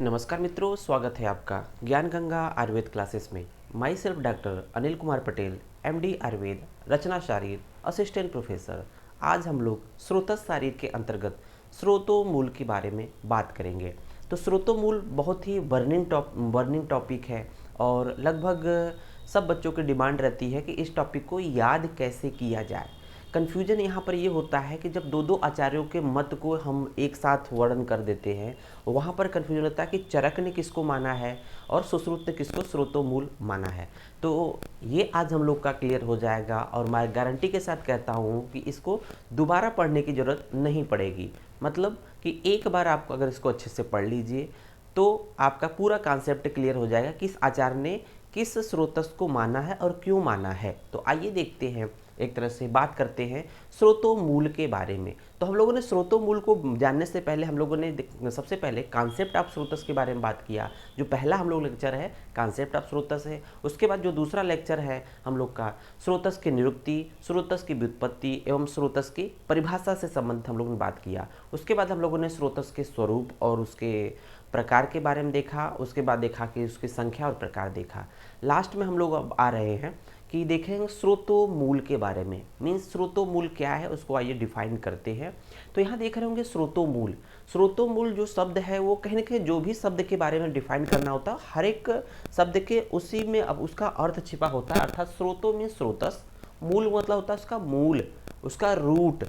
नमस्कार मित्रों, स्वागत है आपका ज्ञान गंगा आयुर्वेद क्लासेस में। My self doctor Anil Kumar Patel, MD Ayurveda, Rachana Sharir, assistant professor. आज हम लोग स्रोतस शारीर के अंतर्गत स्रोतोमूल के बारे में बात करेंगे। तो स्रोतोमूल बहुत ही बर्निंग टॉपिक है और लगभग सब बच्चों की डिमांड रहती है कि इस टॉपिक को याद कैसे किया जाए। कन्फ्यूजन यहाँ पर ये होता है कि जब दो दो आचार्यों के मत को हम एक साथ वर्णन कर देते हैं, वहाँ पर कन्फ्यूजन होता है कि चरक ने किसको माना है और सुश्रुत ने किसको स्रोतोमूल माना है। तो ये आज हम लोग का क्लियर हो जाएगा और मैं गारंटी के साथ कहता हूँ कि इसको दोबारा पढ़ने की ज़रूरत नहीं पड़ेगी। मतलब कि एक बार आप अगर इसको अच्छे से पढ़ लीजिए तो आपका पूरा कॉन्सेप्ट क्लियर हो जाएगा किस आचार्य ने किस स्रोतस को माना है और क्यों माना है। तो आइए देखते हैं, एक तरह से बात करते हैं स्रोतोमूल के बारे में। तो हम लोगों ने स्रोतोमूल को जानने से पहले हम लोगों ने सबसे पहले कॉन्सेप्ट ऑफ स्रोतस के बारे में बात किया। जो पहला हम लोग लेक्चर है कॉन्सेप्ट ऑफ स्रोतस है। उसके बाद जो दूसरा लेक्चर है हम लोग का स्रोतस की निरुक्ति, स्रोतस की व्युत्पत्ति एवं स्रोतस की परिभाषा से संबंधित हम लोगों ने बात किया। उसके बाद हम लोगों ने स्रोतस के स्वरूप और उसके प्रकार के बारे में देखा। उसके बाद देखा कि उसकी संख्या और प्रकार देखा। लास्ट में हम लोग अब आ रहे हैं कि देखेंगे स्रोतोमूल के बारे में। मीन्स स्रोतोमूल क्या है उसको आइए डिफाइन करते हैं। तो यहाँ देख रहे होंगे स्रोतोमूल। स्रोतोमूल जो शब्द है वो कहीं ना कहीं जो भी शब्द के बारे में डिफाइन करना होता है, हर एक शब्द के उसी में अब उसका अर्थ छिपा होता है। अर्थात स्रोतो मीन्स स्रोतस, मूल मतलब होता है उसका मूल, उसका रूट।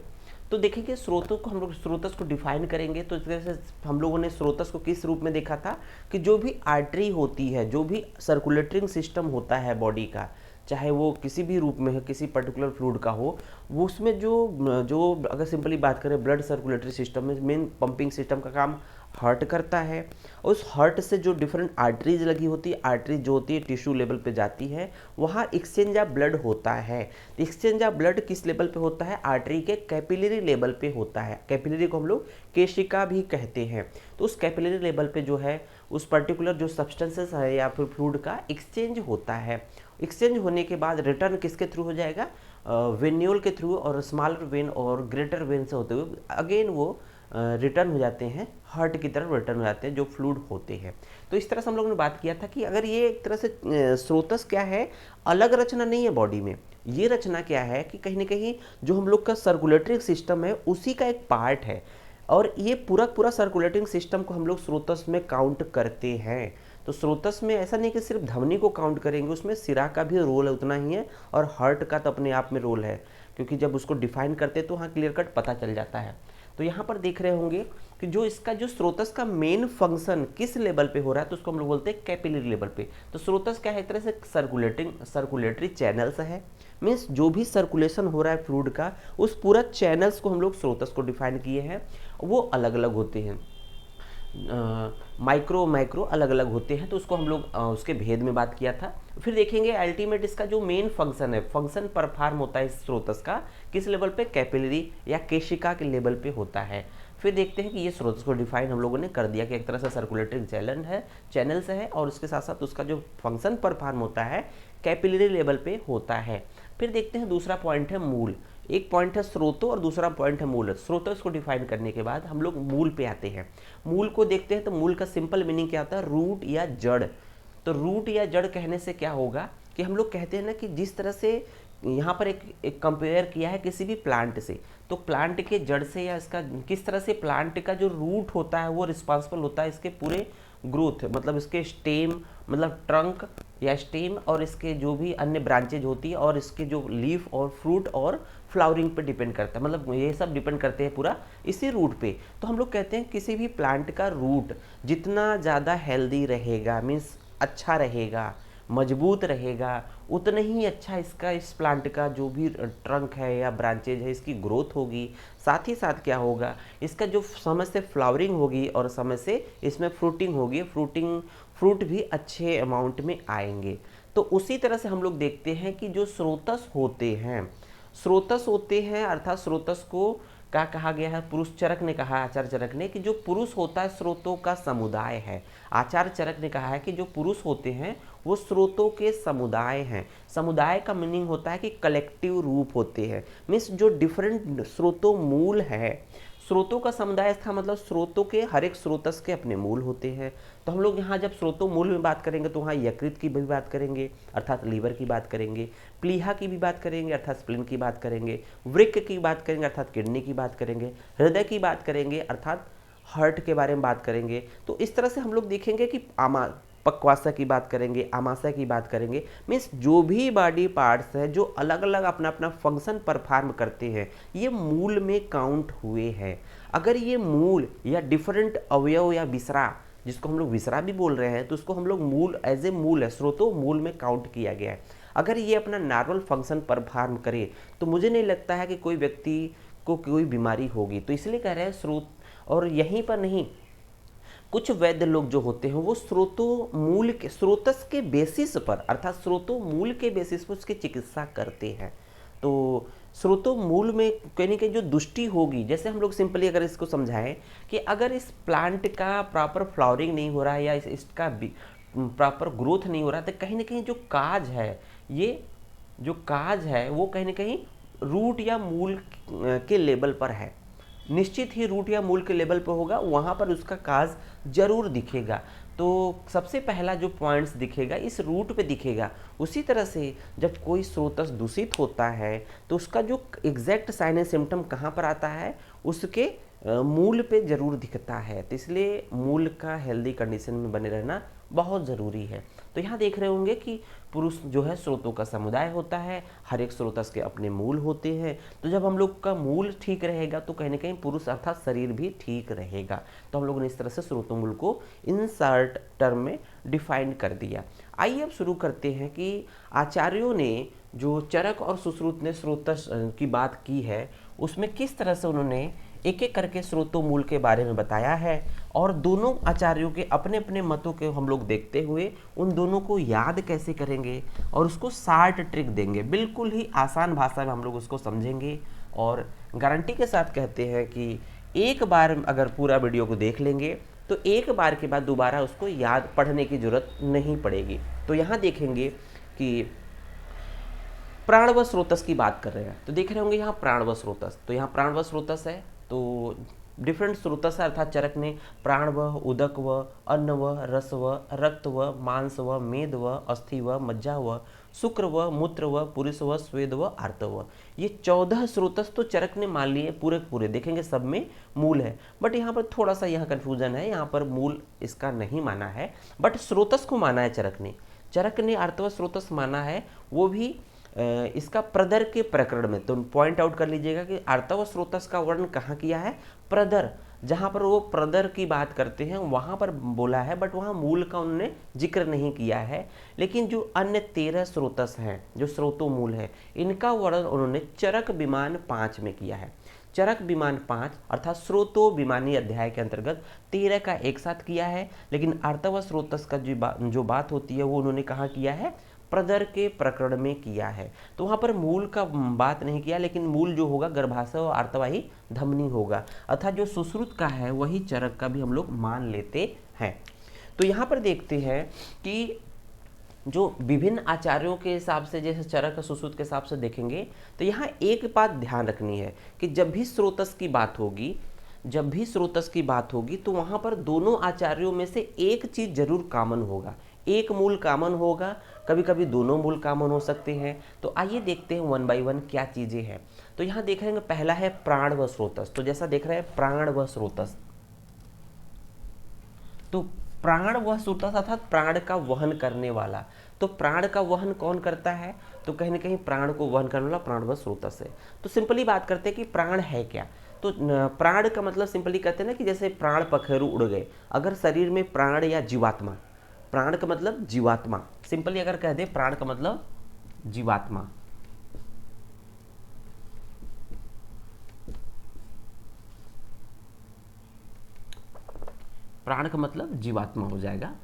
तो देखेंगे स्रोतों को हम लोग स्रोतस को डिफाइन करेंगे तो इस तरह से हम लोगों ने स्रोतस को किस रूप में देखा था कि जो भी आर्टरी होती है, जो भी सर्कुलेटरिंग सिस्टम होता है बॉडी का, चाहे वो किसी भी रूप में हो, किसी पर्टिकुलर फ्लूइड का हो, वो उसमें जो जो अगर सिंपली बात करें ब्लड सर्कुलेटरी सिस्टम में मेन पंपिंग सिस्टम का काम हार्ट करता है। उस हार्ट से जो डिफरेंट आर्टरीज लगी होती है, आर्टरीज जो होती है टिश्यू लेवल पे जाती है, वहाँ एक्सचेंज ऑफ ब्लड होता है। एक्सचेंज ऑफ ब्लड किस लेवल पे होता है? आर्टरी के कैपिलरी लेवल पे होता है। कैपिलरी को हम लोग केशिका भी कहते हैं। तो उस कैपिलरी लेवल पे जो है उस पर्टिकुलर जो सब्सटेंसेस है या फिर फ्लूइड का एक्सचेंज होता है। एक्सचेंज होने के बाद रिटर्न किसके थ्रू हो जाएगा? वेन्यूल के थ्रू, और स्मॉलर वेन और ग्रेटर वेन से होते हुए अगेन वो रिटर्न हो जाते हैं, हार्ट की तरफ रिटर्न हो जाते हैं जो फ्लूइड होते हैं। तो इस तरह से हम लोगों ने बात किया था कि अगर ये एक तरह से स्रोतस क्या है, अलग रचना नहीं है बॉडी में। ये रचना क्या है कि कहीं ना कहीं जो हम लोग का सर्कुलेटरी सिस्टम है उसी का एक पार्ट है। और ये पूरा पूरा सर्कुलेटिंग सिस्टम को हम लोग स्रोतस में काउंट करते हैं। तो स्रोतस में ऐसा नहीं कि सिर्फ धमनी को काउंट करेंगे, उसमें सिरा का भी रोल है उतना ही है, और हार्ट का तो अपने आप में रोल है, क्योंकि जब उसको डिफाइन करते हैं तो वहाँ क्लियर कट पता चल जाता है। तो यहाँ पर देख रहे होंगे कि जो इसका जो स्रोतस का मेन फंक्शन किस लेवल पे हो रहा है तो उसको हम लोग बोलते हैं कैपिलरी लेवल पे। तो स्रोतस क्या है? एक तरह से सर्कुलेटरी चैनल्स है। मीन्स जो भी सर्कुलेशन हो रहा है फ्लूइड का, उस पूरा चैनल्स को हम लोग स्रोतस को डिफाइन किए हैं। वो अलग अलग होते हैं, माइक्रो माइक्रो अलग अलग होते हैं। तो उसको हम लोग उसके भेद में बात किया था। फिर देखेंगे अल्टीमेट इसका जो मेन फंक्शन है, फंक्शन परफॉर्म होता है इस स्रोतस का किस लेवल पे? कैपिलरी या केशिका के लेवल पे होता है। फिर देखते हैं कि ये स्रोतस को डिफाइन हम लोगों ने कर दिया कि एक तरह से सर्कुलेटरी चैनल्स है और उसके साथ साथ उसका जो फंक्शन परफॉर्म होता है कैपिलरी लेवल पे होता है। फिर देखते हैं दूसरा पॉइंट है मूल। एक पॉइंट है स्रोतो और दूसरा पॉइंट है मूल। स्रोतस को डिफाइन करने के बाद हम लोग मूल पे आते हैं। मूल को देखते हैं तो मूल का सिंपल मीनिंग क्या होता है? रूट या जड़। तो रूट या जड़ कहने से क्या होगा कि हम लोग कहते हैं ना कि जिस तरह से यहाँ पर एक कंपेयर किया है किसी भी प्लांट से, तो प्लांट के जड़ से या इसका किस तरह से प्लांट का जो रूट होता है वो रिस्पॉन्सिबल होता है इसके पूरे ग्रोथ, मतलब इसके स्टेम, मतलब ट्रंक या स्टेम, और इसके जो भी अन्य ब्रांचेज होती है, और इसके जो लीफ और फ्रूट और फ्लावरिंग पे डिपेंड करता है। मतलब ये सब डिपेंड करते हैं पूरा इसी रूट पे। तो हम लोग कहते हैं किसी भी प्लांट का रूट जितना ज़्यादा हेल्दी रहेगा, मीन्स अच्छा रहेगा, मजबूत रहेगा, उतना ही अच्छा इसका इस प्लांट का जो भी ट्रंक है या ब्रांचेज है इसकी ग्रोथ होगी। साथ ही साथ क्या होगा, इसका जो समय से फ्लावरिंग होगी और समय से इसमें फ्रूटिंग होगी, फ्रूट भी अच्छे अमाउंट में आएंगे। तो उसी तरह से हम लोग देखते हैं कि जो स्रोतस होते हैं अर्थात स्रोतस को क्या कहा गया है? पुरुष चरक ने कहा, आचार्य चरक ने, कि जो पुरुष होता है स्रोतों का समुदाय है। आचार्य चरक ने कहा है कि जो पुरुष होते हैं वो स्रोतों के समुदाय हैं। समुदाय का मीनिंग होता है कि कलेक्टिव रूप होते हैं। मीन्स जो डिफरेंट स्रोतों मूल है, स्रोतों का समुदाय था मतलब स्रोतों के हर एक स्रोतस के अपने मूल होते हैं। तो हम लोग यहाँ जब स्रोतों मूल में बात करेंगे तो वहाँ यकृत की भी बात करेंगे अर्थात लीवर की बात करेंगे, प्लीहा की भी बात करेंगे अर्थात स्प्लीन की बात करेंगे, वृक्क की बात करेंगे अर्थात किडनी की बात करेंगे, हृदय की बात करेंगे अर्थात हार्ट के बारे में बात करेंगे। तो इस तरह से हम लोग देखेंगे कि पक्वाशय की बात करेंगे, आमाशय की बात करेंगे, मीन्स जो भी बॉडी पार्ट्स है जो अलग अलग अपना अपना फंक्शन परफॉर्म करते हैं ये मूल में काउंट हुए हैं। अगर ये मूल या डिफरेंट अवयव या विसरा, जिसको हम लोग विसरा भी बोल रहे हैं, तो उसको हम लोग मूल एज ए मूल है, स्रोतो मूल में काउंट किया गया है। अगर ये अपना नॉर्मल फंक्शन परफॉर्म करे तो मुझे नहीं लगता है कि कोई व्यक्ति को कोई बीमारी होगी। तो इसलिए कह रहे हैं स्रोत, और यहीं पर नहीं, कुछ वैद्य लोग जो होते हैं वो स्रोतों मूल के स्रोतस के बेसिस पर अर्थात स्रोतों मूल के बेसिस पर उसकी चिकित्सा करते हैं। तो स्रोतों मूल में कहीं ना कहीं जो दुष्टि होगी, जैसे हम लोग सिंपली अगर इसको समझाएं कि अगर इस प्लांट का प्रॉपर फ्लावरिंग नहीं हो रहा है या इसका प्रॉपर ग्रोथ नहीं हो रहा, तो कहीं ना कहीं जो काज है, ये जो काज है वो कहीं ना कहीं रूट या मूल के लेवल पर है। निश्चित ही रूट या मूल के लेवल पर होगा, वहाँ पर उसका काज जरूर दिखेगा। तो सबसे पहला जो पॉइंट्स दिखेगा इस रूट पे दिखेगा। उसी तरह से जब कोई स्रोतस दूषित होता है तो उसका जो एग्जैक्ट साइन एंड सिम्टम कहाँ पर आता है, उसके मूल पे जरूर दिखता है। तो इसलिए मूल का हेल्दी कंडीशन में बने रहना बहुत ज़रूरी है। तो यहाँ देख रहे होंगे कि पुरुष जो है स्रोतों का समुदाय होता है, हर एक स्रोतस के अपने मूल होते हैं। तो जब हम लोग का मूल ठीक रहेगा तो कहीं ना कहीं पुरुष अर्थात शरीर भी ठीक रहेगा। तो हम लोगों ने इस तरह से स्रोतों मूल को इन शॉर्ट टर्म में डिफाइन कर दिया। आइए अब शुरू करते हैं कि आचार्यों ने जो चरक और सुश्रुत ने स्रोतस की बात की है उसमें किस तरह से उन्होंने एक एक करके स्रोतों मूल के बारे में बताया है, और दोनों आचार्यों के अपने अपने मतों के हम लोग देखते हुए उन दोनों को याद कैसे करेंगे और उसको शार्ट ट्रिक देंगे, बिल्कुल ही आसान भाषा में हम लोग उसको समझेंगे। और गारंटी के साथ कहते हैं कि एक बार अगर पूरा वीडियो को देख लेंगे तो एक बार के बाद दोबारा उसको याद पढ़ने की जरूरत नहीं पड़ेगी। तो यहाँ देखेंगे कि प्राण व स्रोतस की बात कर रहे हैं, तो देख रहे होंगे यहाँ प्राण व स्रोतस, तो यहाँ प्राण व स्रोतस है। तो डिफरेंट स्रोतस है अर्थात चरक ने प्राण व, उदक व, अन्न व, रस व, रक्त व, मांस व, मेद व, अस्थि व, मज्जा व, शुक्र व, मूत्र व, पुरुष व, स्वेद व, आर्त व, ये 14 स्रोतस तो चरक ने मान लिए पूरे पूरे, देखेंगे सब में मूल है। बट यहाँ पर थोड़ा सा यहाँ कन्फ्यूजन है, यहाँ पर मूल इसका नहीं माना है बट स्रोतस को माना है चरक ने आर्तव स्रोतस माना है, वो भी इसका प्रदर के प्रकरण में। तो पॉइंट आउट कर लीजिएगा कि आर्तव स्रोतस का वर्णन कहाँ किया है, प्रदर, जहाँ पर वो प्रदर की बात करते हैं वहाँ पर बोला है, बट वहाँ मूल का उन्होंने जिक्र नहीं किया है। लेकिन जो अन्य 13 स्रोतस हैं जो स्रोतों मूल है, इनका वर्णन उन्होंने चरक विमान 5 में किया है। चरक विमान 5 अर्थात स्रोतो विमानी अध्याय के अंतर्गत 13 का एक साथ किया है। लेकिन आर्तव स्रोतस का जो बात होती है वो उन्होंने कहाँ किया है, प्रदर के प्रकरण में किया है। तो वहाँ पर मूल का बात नहीं किया, लेकिन मूल जो होगा गर्भाशय और आर्तवाही धमनी होगा, अर्थात जो सुश्रुत का है वही चरक का भी हम लोग मान लेते हैं। तो यहाँ पर देखते हैं कि जो विभिन्न आचार्यों के हिसाब से जैसे चरक और सुश्रुत के हिसाब से देखेंगे, तो यहाँ एक बात ध्यान रखनी है कि जब भी स्रोतस की बात होगी तो वहाँ पर दोनों आचार्यों में से एक चीज़ जरूर कॉमन होगा, एक मूल कॉमन होगा, कभी कभी दोनों मूल कॉमन हो सकते हैं। तो आइए देखते हैं वन बाय वन क्या चीज़ें हैं। तो यहाँ देख रहे हैं पहला है प्राण व स्रोतस। तो जैसा देख रहे हैं प्राण व स्रोतस, तो प्राण व स्रोतस अर्थात प्राण का वहन करने वाला। तो प्राण का वहन कौन करता है, तो कहीं ना कहीं प्राण को वहन करने वाला प्राण व स्रोतस है। तो सिंपली बात करते हैं कि प्राण है क्या। तो प्राण का मतलब सिंपली कहते हैं ना कि जैसे प्राण पखेरु उड़ गए, अगर शरीर में प्राण या जीवात्मा, प्राण का मतलब जीवात्मा, सिंपली अगर कह दे प्राण का मतलब जीवात्मा, प्राण का मतलब जीवात्मा हो जाएगा।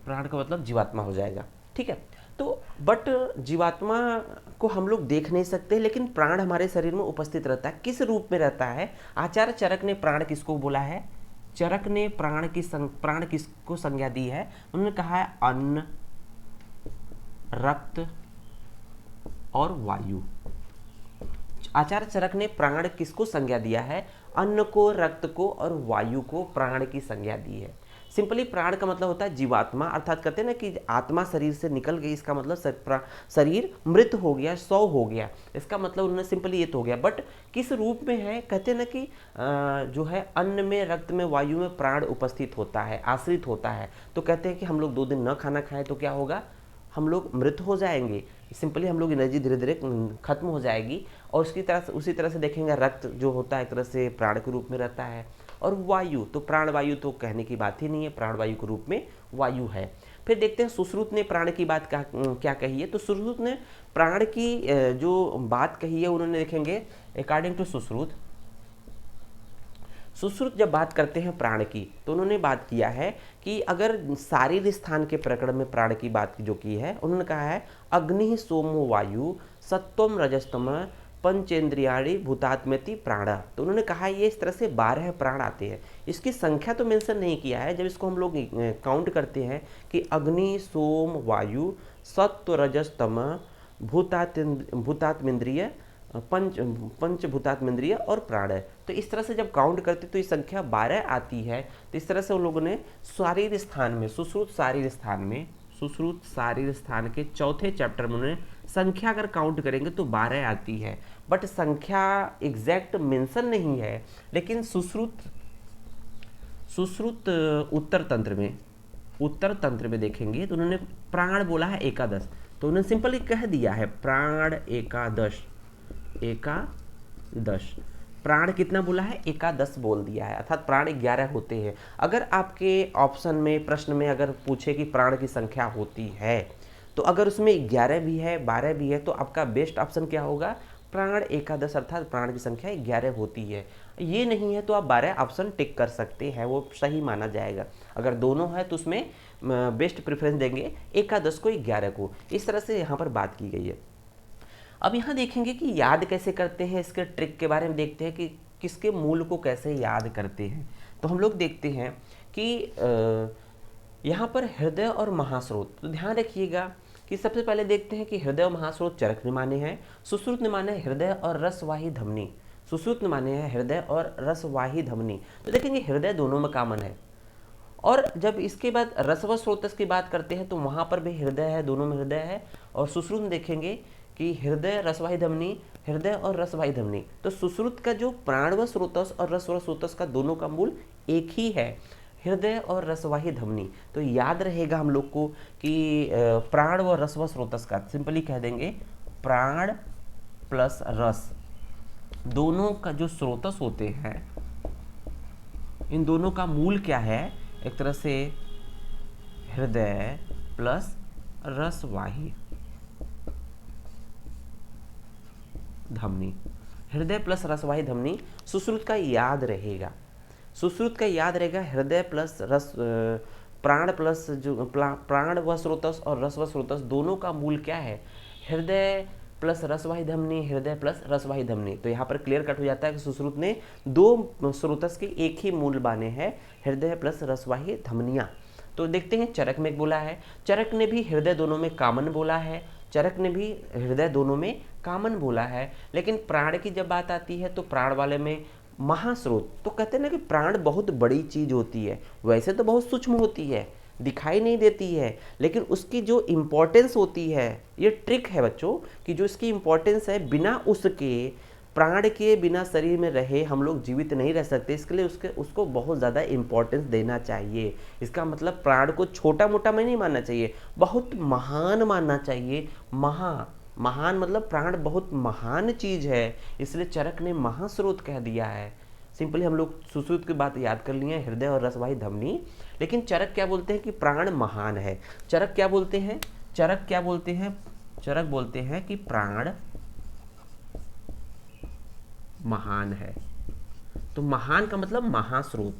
प्राण का मतलब जीवात्मा हो जाएगा, ठीक है। तो बट जीवात्मा को हम लोग देख नहीं सकते, लेकिन प्राण हमारे शरीर में उपस्थित रहता है। किस रूप में रहता है, आचार्य चरक ने प्राण किसको बोला है, चरक ने प्राण किसको संज्ञा दी है, उन्होंने कहा है अन्न, रक्त, और वायु। आचार्य चरक ने प्राण किसको संज्ञा दिया है? अन्न को, रक्त को और वायु को प्राण की संज्ञा दी है। सिंपली प्राण का मतलब होता है जीवात्मा, अर्थात कहते हैं ना कि आत्मा शरीर से निकल गई, इसका मतलब शरीर मृत हो गया, शव हो गया, इसका मतलब उन्होंने सिंपली ये तो हो गया। बट किस रूप में है? कहते हैं ना कि जो है अन्न में, रक्त में, वायु में प्राण उपस्थित होता है, आश्रित होता है। तो कहते हैं कि हम लोग 2 दिन न खाना खाएं तो क्या होगा? हम लोग मृत हो जाएंगे, सिंपली हम लोग एनर्जी धीरे धीरे खत्म हो जाएगी। और उसी तरह से देखेंगे रक्त जो होता है एक तरह से प्राण के रूप में रहता है। और वायु तो प्राण वायु तो कहने की बात ही नहीं है, प्राण वायु के रूप में वायु है। फिर देखते हैं सुश्रुत ने प्राण की बात क्या कही है। तो सुश्रुत ने प्राण की जो बात कही है उन्होंने देखेंगे अकॉर्डिंग टू सुश्रुत जब बात करते हैं प्राण की तो उन्होंने बात किया है कि अगर शारीर स्थान के प्रकरण में प्राण की बात जो की है, उन्होंने कहा है अग्नि सोमो वायु सत्वम रजस्तम पंचेंद्रियाणी भूतात्मेति प्राण। तो उन्होंने कहा ये इस तरह से 12 प्राण आते हैं। इसकी संख्या तो मेंशन नहीं किया है। जब इसको हम लोग काउंट करते हैं कि अग्नि सोम वायु सत्व रजस्तम भूतात्मेंद्रिय पंचभूतात्मेंद्रिय और प्राण है, तो इस तरह से जब काउंट करते तो ये संख्या 12 आती है। तो इस तरह से उन लोगों ने शारीर स्थान में सुश्रुत शारीर स्थान के चौथे चैप्टर में उन्होंने संख्या अगर काउंट करेंगे तो 12 आती है। बट संख्या एग्जैक्ट मेंशन नहीं है। लेकिन सुश्रुत उत्तर तंत्र में देखेंगे तो उन्होंने प्राण बोला है एकादश। तो उन्होंने सिंपली कह दिया है प्राण एकादश। प्राण कितना बोला है? एकादश बोल दिया है, अर्थात प्राण 11 होते हैं। अगर आपके ऑप्शन में प्रश्न में अगर पूछे कि प्राण की संख्या होती है तो अगर उसमें 11 भी है 12 भी है तो आपका बेस्ट ऑप्शन क्या होगा? प्राण एकादश, अर्थात प्राण की संख्या 11 होती है। ये नहीं है तो आप 12 ऑप्शन टिक कर सकते हैं, वो सही माना जाएगा। अगर दोनों है तो उसमें बेस्ट प्रेफरेंस देंगे एकादश को 11 को। इस तरह से यहाँ पर बात की गई है। अब यहाँ देखेंगे कि याद कैसे करते हैं, इसके ट्रिक के बारे में देखते हैं कि किसके मूल को कैसे याद करते हैं। तो हम लोग देखते हैं कि यहाँ पर हृदय और महास्रोत, तो ध्यान रखिएगा कि सबसे पहले देखते हैं कि हृदय और महास्रोत चरक ने माने हैं, सुश्रुत ने माने हृदय और रसवाही धमनी। सुश्रुत ने माने हैं हृदय और रसवाही धमनी। तो देखेंगे हृदय दोनों में कॉमन है। और जब इसके बाद रसव स्रोतस की बात करते हैं तो वहाँ पर भी हृदय है, दोनों में हृदय है। और सुश्रुत में देखेंगे कि हृदय रसवाही धमनी, हृदय और रसवाही धमनी। तो सुश्रुत का जो प्राणव स्रोतस और रसव स्रोतस का दोनों का मूल एक ही है, हृदय और रसवाही धमनी। तो याद रहेगा हम लोग को कि प्राण व रसव स्रोतस का सिंपली कह देंगे प्राण प्लस रस, दोनों का जो स्रोतस होते हैं इन दोनों का मूल क्या है? एक तरह से हृदय प्लस रसवाही धमनी, हृदय प्लस रसवाही धमनी सुश्रुत का याद रहेगा। सुश्रुत का याद रहेगा हृदय प्लस रस, प्राण प्लस जो प्राण व स्रोतस और रस व स्रोतस दोनों का मूल क्या है? हृदय प्लस रसवाही धमनी, हृदय प्लस रसवाही धमनी। तो यहाँ पर क्लियर कट हो जाता है कि सुश्रुत ने 2 स्रोतस के एक ही मूल बाने हैं, हृदय प्लस रसवाही धमनियाँ। तो देखते हैं चरक में बोला है, चरक ने भी हृदय दोनों में कॉमन बोला है, चरक ने भी हृदय दोनों में कॉमन बोला है। लेकिन प्राण की जब बात आती है तो प्राण वाले में महास्रोत, तो कहते हैं ना कि प्राण बहुत बड़ी चीज होती है, वैसे तो बहुत सूक्ष्म होती है, दिखाई नहीं देती है, लेकिन उसकी जो इम्पोर्टेंस होती है, ये ट्रिक है बच्चों कि जो इसकी इम्पोर्टेंस है, बिना उसके प्राण के बिना शरीर में रहे हम लोग जीवित नहीं रह सकते। इसके लिए उसको बहुत ज़्यादा इम्पोर्टेंस देना चाहिए। इसका मतलब प्राण को छोटा मोटा में नहीं मानना चाहिए, बहुत महान मानना चाहिए। महान मतलब प्राण बहुत महान चीज है, इसलिए चरक ने महास्रोत कह दिया है। सिंपली हम लोग सुश्रुत की बात याद कर लिए, हृदय और रसवाही धमनी। लेकिन चरक क्या बोलते हैं कि प्राण महान है। चरक क्या बोलते हैं? चरक बोलते हैं कि प्राण महान है। तो महान का मतलब महास्रोत,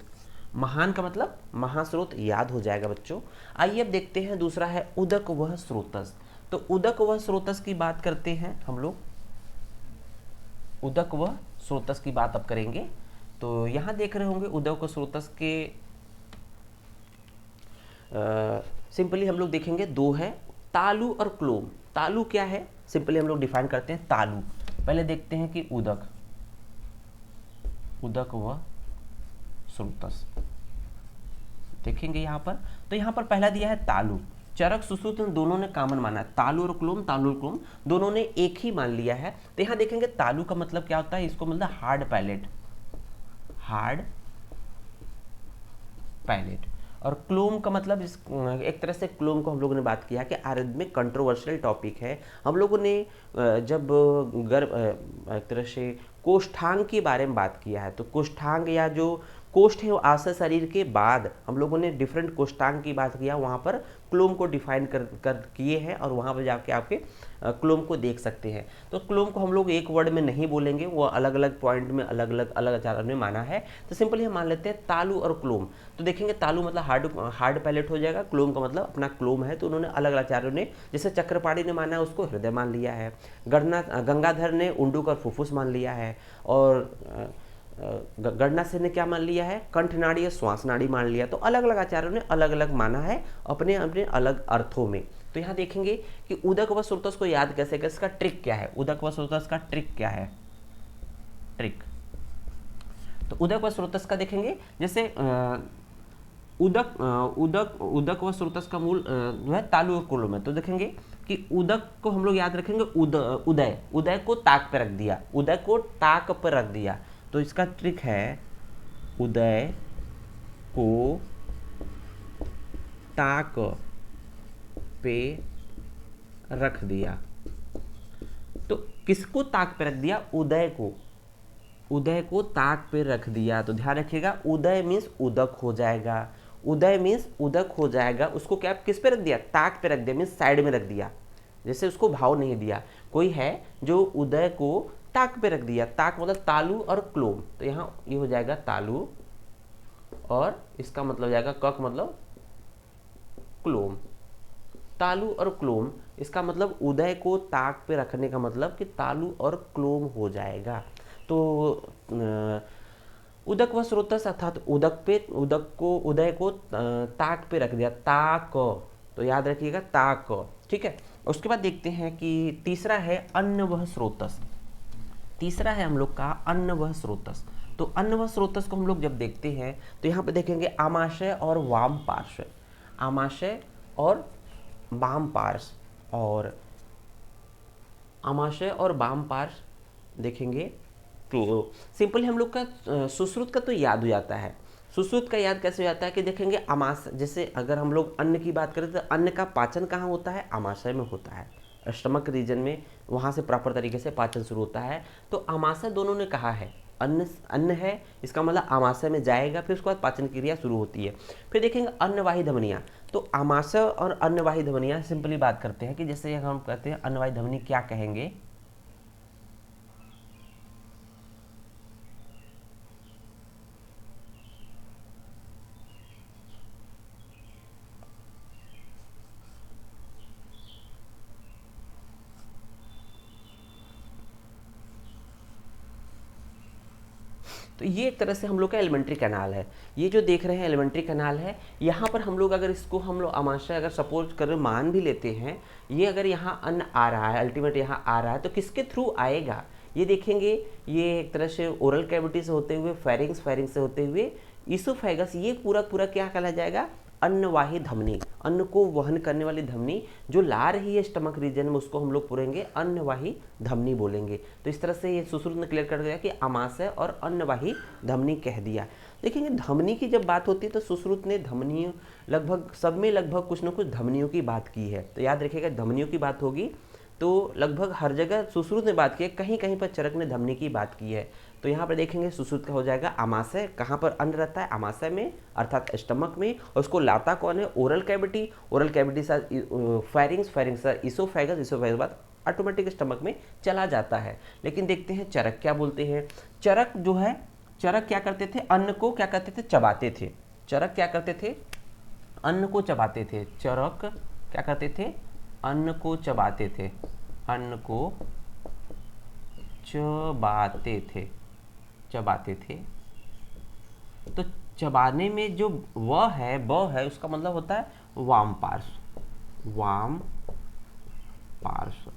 महान का मतलब महास्रोत याद हो जाएगा बच्चों। आइए अब देखते हैं दूसरा है उदक वह स्रोतस। तो उदक व स्रोतस की बात करते हैं हम लोग, उदक व स्रोतस की बात अब करेंगे। तो यहाँ देख रहे होंगे उदक व स्रोतस के सिंपली हम लोग देखेंगे 2 है, तालु और क्लोम। तालु क्या है, सिंपली हम लोग डिफाइन करते हैं तालु। पहले देखते हैं कि उदक, उदक व श्रुतस देखेंगे यहाँ पर। तो यहाँ पर पहला दिया है तालु, चरक सुश्रुत दोनों ने कॉमन माना है, तालु और क्लोम, तालु और क्लोम दोनों ने एक ही मान लिया है। तो यहाँ देखेंगे तालु का मतलब क्या होता है, इसको मतलब हार्ड पैलेट, हार्ड पैलेट। और क्लोम का मतलब एक तरह से क्लोम को हम लोगों ने बात किया कि आयुर्वेद में कंट्रोवर्शियल टॉपिक है। हम लोगों ने जब गर्भ एक तरह से कोष्ठांग के बारे में बात किया है, तो कोष्ठांग या जो कोष्ठ है वो आश्रय शरीर के बाद हम लोगों ने डिफरेंट कोष्ठांग की बात किया, वहाँ पर क्लोम को डिफाइन कर किए हैं और वहाँ पर जाके आपके क्लोम को देख सकते हैं। तो क्लोम को हम लोग एक वर्ड में नहीं बोलेंगे, वो अलग अलग पॉइंट में अलग अलग आचार्यों ने माना है। तो सिंपली हम मान लेते हैं तालु और क्लोम। तो देखेंगे तालु मतलब हार्ड पैलेट हो जाएगा, क्लोम का मतलब अपना क्लोम है। तो उन्होंने अलग अलग आचार्यों ने, जैसे चक्रपाणी ने माना उसको हृदय मान लिया है, गंगाधर ने उंडुक और फुफ्फुस मान लिया है, और गणना से ने क्या मान लिया है, कंठ नाड़ी या श्वास नाड़ी मान लिया। तो अलग अलग आचार्यों ने अलग अलग माना है अपने अपने अलग अर्थों में। तो यहाँ देखेंगे कि उदक व श्रुतस को याद कैसे करें, इसका ट्रिक क्या है, उदक व श्रुतस का ट्रिक क्या है, ट्रिक। तो उदक व श्रुतस का देखेंगे, जैसे उदक व श्रुतस का मूल जो है तालु और क्लोम है। तो देखेंगे कि उदक को हम लोग याद रखेंगे उदय, उदय को ताक पे रख दिया, उदय को ताक पर रख दिया। तो इसका ट्रिक है उदय को ताक पे रख दिया। तो किसको ताक पे रख दिया, उदय को, उदय को ताक पे रख दिया। तो ध्यान रखिएगा उदय मीन्स उदक हो जाएगा, उदय मीन्स उदक हो जाएगा। उसको क्या किस पे रख दिया, ताक पे रख दिया मीन्स साइड में रख दिया, जैसे उसको भाव नहीं दिया। कोई है जो उदय को ताक पे रख दिया, ताक मतलब तालु और क्लोम। तो यहाँ ये हो जाएगा तालु और इसका मतलब हो जाएगा कक मतलब क्लोम, तालु और क्लोम। इसका मतलब उदय को ताक पे रखने का मतलब कि तालु और क्लोम हो जाएगा। तो उदक व श्रोतस अर्थात उदक पे, उदक को, उदय को ताक पे रख दिया, ताक। तो याद रखिएगा ताक, ठीक है। उसके बाद देखते हैं कि तीसरा है अन्न व स्रोतस, तीसरा है हम लोग का अन्न व स्रोतस। तो अन्न व स्रोतस को हम लोग जब देखते हैं तो यहाँ पे देखेंगे आमाशय और वाम पार्श्व, आमाशय और वाम पार्श्व, और आमाशय और वाम पार्श्व देखेंगे तो सिंपली हम लोग का सुश्रुत का तो याद हो जाता है। सुश्रुत का याद कैसे हो जाता है कि देखेंगे आमाशय, जैसे अगर हम लोग अन्न की बात करें तो अन्न का पाचन कहाँ होता है, आमाशय में होता है, स्टमक रीजन में, वहाँ से प्रॉपर तरीके से पाचन शुरू होता है। तो आमाशय दोनों ने कहा है, अन्न अन्न है इसका मतलब आमाशय में जाएगा, फिर उसके बाद पाचन क्रिया शुरू होती है। फिर देखेंगे अन्नवाही धमनियाँ। तो आमाशय और अन्नवाही धमनियाँ सिंपली बात करते हैं कि जैसे हम कहते हैं अन्नवाही धमनी क्या कहेंगे, तो ये एक तरह से हम लोग का एलिमेंट्री कैनाल है। ये जो देख रहे हैं एलिमेंट्री कैनाल है, यहाँ पर हम लोग अगर इसको हम लोग आमाशय अगर सपोज कर मान भी लेते हैं, ये अगर यहाँ अन्न आ रहा है, अल्टीमेट यहाँ आ रहा है, तो किसके थ्रू आएगा, ये देखेंगे ये एक तरह से ओरल कैविटी से होते हुए फेरिंग्स, फेरिंग्स से होते हुए ईसोफेगस, ये पूरा पूरा क्या कहला जाएगा, अन्नवाही धमनी, अन्न को वहन करने वाली धमनी जो ला रही है स्टमक रीजन में, उसको हम लोग बोलेंगे अन्नवाही धमनी बोलेंगे। तो इस तरह से ये सुश्रुत ने क्लियर कर दिया कि आमाशय और अन्नवाही धमनी कह दिया। देखेंगे धमनी की जब बात होती है तो सुश्रुत ने धमनियों लगभग सब में लगभग कुछ ना कुछ धमनियों की बात की है। तो याद रखिएगा धमनियों की बात होगी तो लगभग हर जगह सुश्रुत ने बात की है, कहीं कहीं पर चरक ने धमनी की बात की है। तो यहाँ पर देखेंगे सुश्रुत का हो जाएगा आमाशय, कहाँ पर अन्न रहता है, आमाशय में अर्थात स्टमक में, और उसको लाता कौन है, ओरल कैविटी, ओरल कैविटी साथ फेरिंग्स, फेरिंग्स साथ ईसोफेगस, ईसोफेगस बाद ऑटोमेटिक स्टमक में चला जाता है। लेकिन देखते हैं चरक क्या बोलते हैं। चरक जो है, चरक क्या करते थे, अन्न को क्या करते थे, चबाते थे। चरक क्या करते थे, अन्न को चबाते थे। चरक क्या करते थे, अन्न को चबाते थे, अन्न को चबाते थे, चबाते थे। तो चबाने में जो व है, ब है, उसका मतलब होता है वाम पार्श्व, वाम पार्श्व।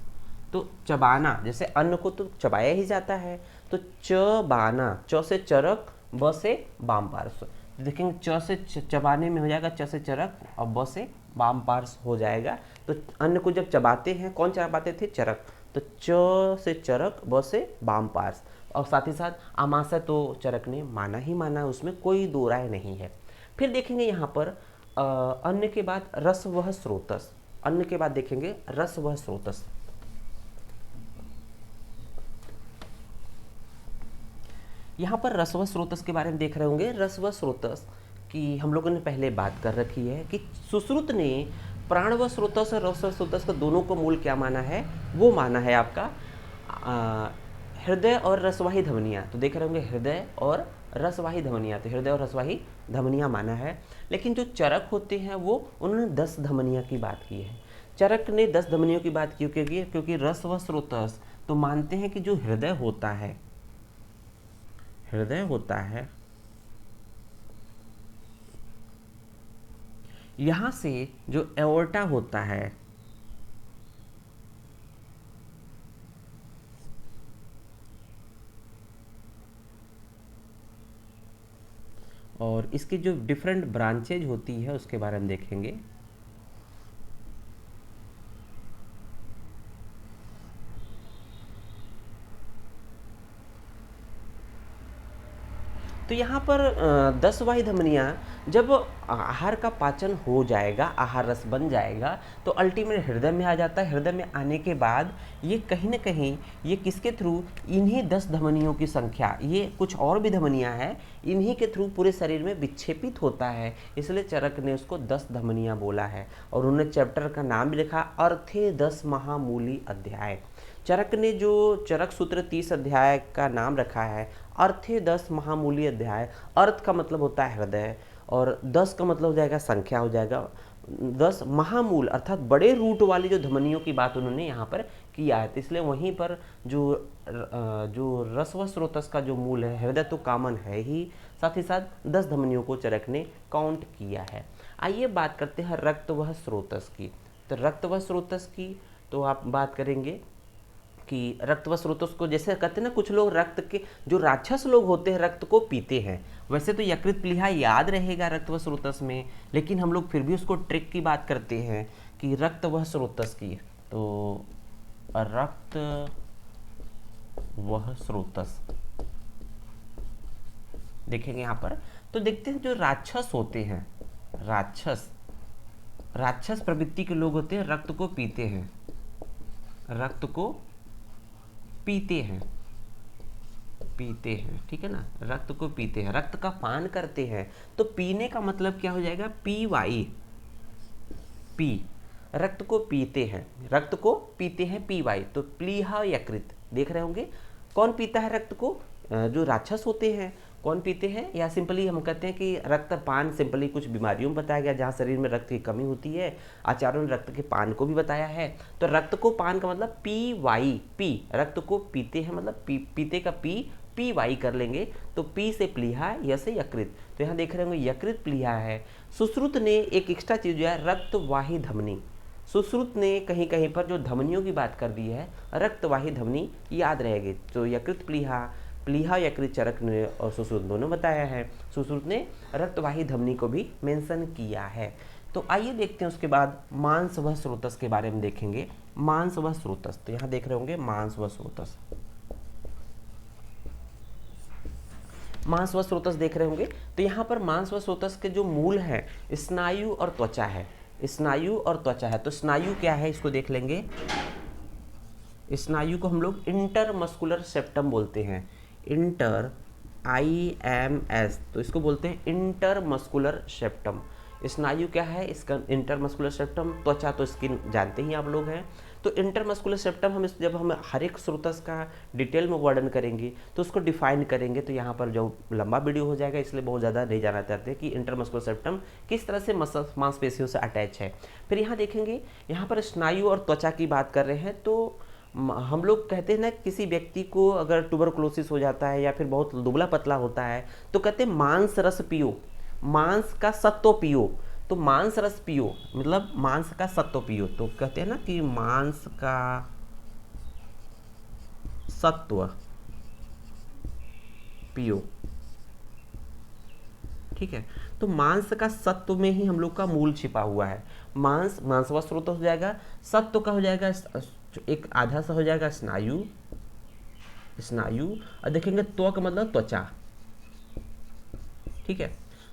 तो चबाना, जैसे अन्न को तो चबाया ही जाता है, तो चबाना, च से चरक, ब से वाम पार्श्व। तो देखेंगे च से चबाने में हो जाएगा च से चरक और ब से वाम पार्श्व हो जाएगा। तो अन्न को जब चबाते हैं, कौन चबाते थे? चरक। तो च से चरक, ब से वाम पार्श्व। और साथ ही साथ आमाशय तो चरक ने माना ही माना, उसमें कोई दो राय नहीं है। फिर देखेंगे यहाँ पर अन्न के बाद रस वह स्रोतस। अन्न के बाद देखेंगे रस वह स्रोतस। यहाँ पर रस व स्रोतस के बारे में देख रहे होंगे। रस व स्रोतस की हम लोगों ने पहले बात कर रखी है कि सुश्रुत ने प्राण व स्रोतस और रस व स्रोतस का दोनों को मूल क्या माना है? वो माना है आपका हृदय और रसवाही धमनियाँ। तो देख रहे होंगे हृदय और रसवाही धमनियाँ, तो हृदय और रसवाही धमनियाँ माना है। लेकिन जो चरक होते हैं वो उन्होंने 10 धमनियाँ की बात की है। चरक ने 10 धमनियों की बात क्यों की? क्योंकि रस व स्रोतस तो मानते हैं कि जो हृदय होता है, हृदय होता है, यहां से जो एओर्टा होता है, और इसकी जो डिफरेंट ब्रांचेज होती है उसके बारे में देखेंगे। तो यहाँ पर 10 वाही धमनियाँ जब आहार का पाचन हो जाएगा, आहार रस बन जाएगा, तो अल्टीमेट हृदय में आ जाता है। हृदय में आने के बाद ये कहीं ना कहीं ये किसके थ्रू, इन्हीं 10 धमनियों की संख्या, ये कुछ और भी धमनियाँ हैं, इन्हीं के थ्रू पूरे शरीर में विक्षेपित होता है। इसलिए चरक ने उसको 10 धमनियाँ बोला है। और उन्होंने चैप्टर का नाम भी लिखा अर्थे 10 महामूली अध्याय। चरक ने जो चरक सूत्र 30 अध्याय का नाम रखा है अर्थे 10 महामूली अध्याय। अर्थ का मतलब होता है हृदय, और 10 का मतलब हो जाएगा संख्या, हो जाएगा 10 महामूल, अर्थात बड़े रूट वाली जो धमनियों की बात उन्होंने यहाँ पर किया है। तो इसलिए वहीं पर जो रस व स्रोतस का जो मूल है, हृदय तो कॉमन है ही, साथ ही साथ 10 धमनियों को चरक ने काउंट किया है। आइए बात करते हैं रक्त व स्रोतस की। तो रक्त व स्रोतस की तो आप बात करेंगे कि रक्त व स्रोतस को, जैसे कहते हैं ना कुछ लोग रक्त के, जो राक्षस लोग होते हैं रक्त को पीते हैं। वैसे तो यकृत प्लीहा याद रहेगा रक्त व स्रोतस में, लेकिन हम लोग फिर भी उसको ट्रिक की बात करते हैं कि रक्त व स्रोतस की। तो रक्त व स्रोतस देखेंगे यहाँ पर। तो देखते हैं जो राक्षस होते हैं, राक्षस प्रवृत्ति के लोग होते हैं, रक्त को पीते हैं, रक्त को पीते हैं, ठीक है ना, रक्त को पीते हैं, रक्त का पान करते हैं। तो पीने का मतलब क्या हो जाएगा? पी वाई, पी, रक्त को पीते हैं, रक्त को पीते हैं, पी वाई। तो प्लीहा यकृत देख रहे होंगे, कौन पीता है रक्त को? जो राक्षस होते हैं कौन पीते हैं, या सिंपली हम कहते हैं कि रक्तपान सिंपली कुछ बीमारियों में बताया गया जहाँ शरीर में रक्त की कमी होती है। आचार्यों ने रक्त के पान को भी बताया है। तो रक्त को पान का मतलब पी वाई, पी, रक्त को पीते हैं मतलब पीते का पी वाई कर लेंगे। तो पी से प्लीहा, य से यकृत। तो यहाँ देख रहे होंगे यकृत प्लीहा है। सुश्रुत ने एक एक्स्ट्रा चीज जो है रक्तवाही धमनी, सुश्रुत ने कहीं कहीं पर जो धमनियों की बात कर दी है, रक्तवाही धमनी याद रहेगी। तो यकृत प्लीहा यकृत चरक ने और सुश्रुत दोनों बताया है। सुश्रुत ने रक्तवाही धमनी को भी मेंशन किया है। तो आइए देखते हैं उसके बाद मांस व स्रोतस के बारे में देखेंगे। मांस व स्रोतस, तो यहाँ देख रहे होंगे मांस व स्रोतस, मांस व स्रोतस देख रहे होंगे। तो यहाँ पर मांस व स्रोतस के जो मूल है स्नायु और त्वचा है, स्नायु और त्वचा है। तो स्नायु क्या है इसको देख लेंगे। स्नायु को हम लोग इंटरमस्कुलर सेप्टम बोलते हैं, इंटर IMS, तो इसको बोलते हैं इंटरमस्कुलर सेप्टम। स्नायु क्या है इसका? Intermuscular septum. त्वचा तो स्किन जानते ही आप लोग हैं। तो इंटरमस्कुलर सेप्टम हम जब हम हर एक स्रोतस का डिटेल में वर्णन करेंगे तो उसको डिफाइन करेंगे, तो यहाँ पर जो लंबा वीडियो हो जाएगा, इसलिए बहुत ज़्यादा नहीं जाना चाहते कि इंटरमस्कुलर सेप्टम किस तरह से मांसपेशियों से अटैच है। फिर यहाँ देखेंगे, यहाँ पर स्नायु और त्वचा की बात कर रहे हैं। तो हम लोग कहते हैं ना किसी व्यक्ति को अगर ट्यूबरकुलोसिस हो जाता है या फिर बहुत दुबला पतला होता है तो कहते हैं मांस रस पियो, मांस का सत्व पियो। तो तो मांस रस पियो मतलब मांस का सत्व पियो, तो कहते हैं ना कि मांस का सत्व पियो, ठीक है। तो मांस का सत्व में ही हम लोग का मूल छिपा हुआ है। मांस व स्रोत हो जाएगा, सत्व का हो जाएगा एक आधा सा हो जाएगा स्नायु, स्नायु, और देखेंगे त्वक मतलब त्वचा, ठीक है।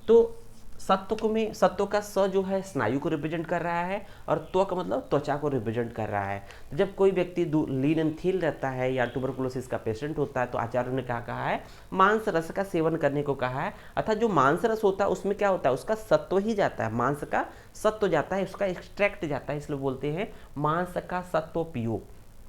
तो सत्व का स जो है स्नायु को रिप्रेजेंट कर रहा है और त्वक मतलब त्वचा को रिप्रेजेंट कर रहा है। तो जब कोई व्यक्ति लीन एंड थील रहता है या ट्यूबरकुलोसिस का पेशेंट होता है तो आचार्यों ने क्या कहा है, मांस रस का सेवन करने को कहा है। अर्थात जो मांस रस होता है उसमें क्या होता है, उसका सत्व ही जाता है, मांस का सत्व जाता है, उसका एक्सट्रैक्ट जाता है, इसलिए बोलते हैं मांस का सत्व पियो,